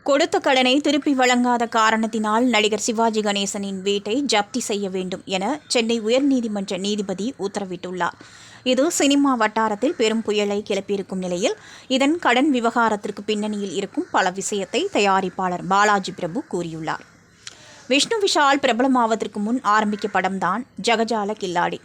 கொடுத்த கடனை திருப்பி வழங்காத காரணத்தினால் நடிகர் சிவாஜி கணேசனின் வீட்டை ஜப்தி செய்ய வேண்டும் என சென்னை உயர்நீதிமன்ற நீதிபதி உத்தரவிட்டுள்ளார். இது சினிமா வட்டாரத்தில் பெரும் புயலை கிளப்பியிருக்கும் நிலையில் இதன் கடன் விவகாரத்திற்கு பின்னணியில் இருக்கும் பல விஷயத்தை தயாரிப்பாளர் பாலாஜி பிரபு கூறியுள்ளார். விஷ்ணு விஷால் பிரபலமாவதற்கு முன் ஆரம்பிக்க படம்தான் ஜகஜால கில்லாடி.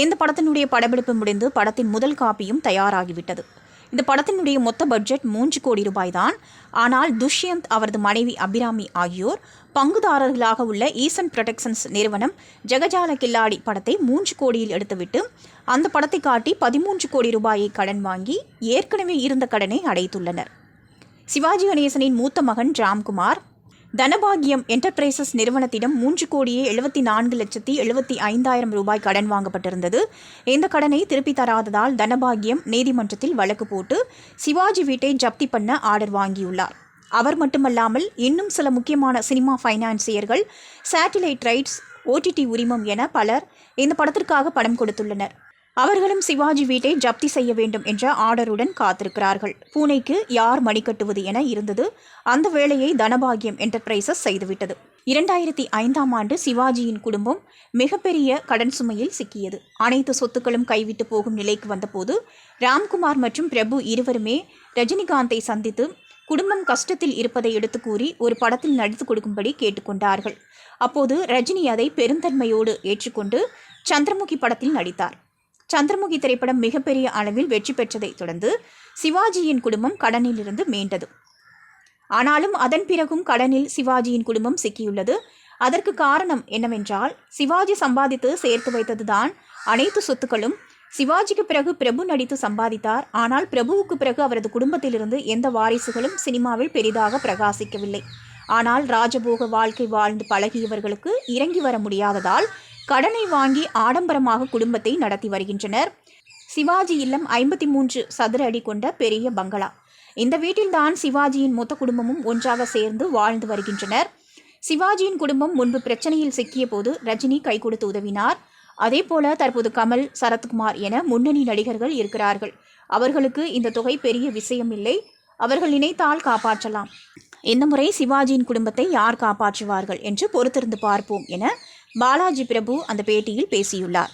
இந்த படத்தினுடைய படப்பிடிப்பு முடிந்து படத்தின் முதல் காப்பியும் தயாராகிவிட்டது. இந்த படத்தினுடைய மொத்த பட்ஜெட் 3 கோடி ரூபாய் தான். ஆனால் துஷ்யந்த், அவரது மனைவி அபிராமி ஆகியோர் பங்குதாரர்களாக உள்ள ஈசன் புரொடக்ஷன்ஸ் நிறுவனம் ஜகஜால கில்லாடி படத்தை 3 கோடியில் எடுத்துவிட்டு அந்த படத்தை காட்டி 13 கோடி ரூபாயை கடன் வாங்கி ஏற்கனவே இருந்த கடனை அடைத்துள்ளனர். சிவாஜி கணேசனின் மூத்த மகன் ராம்குமார் தனபாகியம் என்டர்பிரைசஸ் நிறுவனத்திடம் 3,74,75,000 ரூபாய் கடன் வாங்கப்பட்டிருந்தது. இந்த கடனை திருப்பி தராததால் தனபாகியம் நீதிமன்றத்தில் வழக்கு போட்டு சிவாஜி வீட்டை ஜப்தி பண்ண ஆர்டர் வாங்கியுள்ளார். அவர் மட்டுமல்லாமல் இன்னும் சில முக்கியமான சினிமா ஃபைனான்சியர்கள், சேட்டிலைட் ரைட்ஸ், OTT உரிமம் என பலர் இந்த படத்திற்காக பணம் கொடுத்துள்ளனர். அவர்களும் சிவாஜி வீட்டை ஜப்தி செய்ய வேண்டும் என்ற ஆர்டருடன் காத்திருக்கிறார்கள். பூனைக்கு யார் மணி கட்டுவது என இருந்தது. அந்த வேலையை தனபாகியம் என்டர்பிரைசஸ் செய்துவிட்டது. 2005ஆம் ஆண்டு சிவாஜியின் குடும்பம் மிகப்பெரிய கடன் சுமையில் சிக்கியது. அனைத்து சொத்துக்களும் கைவிட்டு போகும் நிலைக்கு வந்தபோது ராம்குமார் மற்றும் பிரபு இருவருமே ரஜினிகாந்தை சந்தித்து குடும்பம் கஷ்டத்தில் இருப்பதை எடுத்து கூறி ஒரு படத்தில் நடித்து கொடுக்கும்படி கேட்டுக்கொண்டார்கள். அப்போது ரஜினி அதை பெருந்தன்மையோடு ஏற்றுக்கொண்டு சந்திரமுகி படத்தில் நடித்தார். சந்திரமுகி திரைப்படம் மிகப்பெரிய அளவில் வெற்றி பெற்றதை தொடர்ந்து சிவாஜியின் குடும்பம் கடனிலிருந்து மீண்டது. ஆனாலும் அதன் பிறகும் கடனில் சிவாஜியின் குடும்பம் சிக்கியுள்ளது. அதற்கு காரணம் என்னவென்றால், சிவாஜி சம்பாதித்து சேர்த்து வைத்ததுதான் அனைத்து சொத்துக்களும். சிவாஜிக்கு பிறகு பிரபு நடித்து சம்பாதித்தார். ஆனால் பிரபுவுக்கு பிறகு அவரது குடும்பத்திலிருந்து எந்த வாரிசுகளும் சினிமாவில் பெரிதாக பிரகாசிக்கவில்லை. ஆனால் ராஜபோக வாழ்க்கை வாழ்ந்து பழகியவர்களுக்கு இறங்கி வர முடியாததால் கடனை வாங்கி ஆடம்பரமாக குடும்பத்தை நடத்தி வருகின்றனர். சிவாஜி இல்லம் 53 சதுர அடி கொண்ட பெரிய பங்களா. இந்த வீட்டில்தான் சிவாஜியின் மொத்த குடும்பமும் ஒன்றாக சேர்ந்து வாழ்ந்து வருகின்றனர். சிவாஜியின் குடும்பம் முன்பு பிரச்சனையில் சிக்கிய போது ரஜினி கை கொடுத்து உதவினார். அதே போல தற்போது கமல், சரத்குமார் என முன்னணி நடிகர்கள் இருக்கிறார்கள். அவர்களுக்கு இந்த தொகை பெரிய விஷயம் இல்லை. அவர்கள் நினைத்தால் காப்பாற்றலாம். இந்த முறை சிவாஜியின் குடும்பத்தை யார் காப்பாற்றுவார்கள் என்று பொறுத்திருந்து பார்ப்போம் என பாலாஜி பிரபு அந்த பேட்டியில் பேசியுள்ளார்.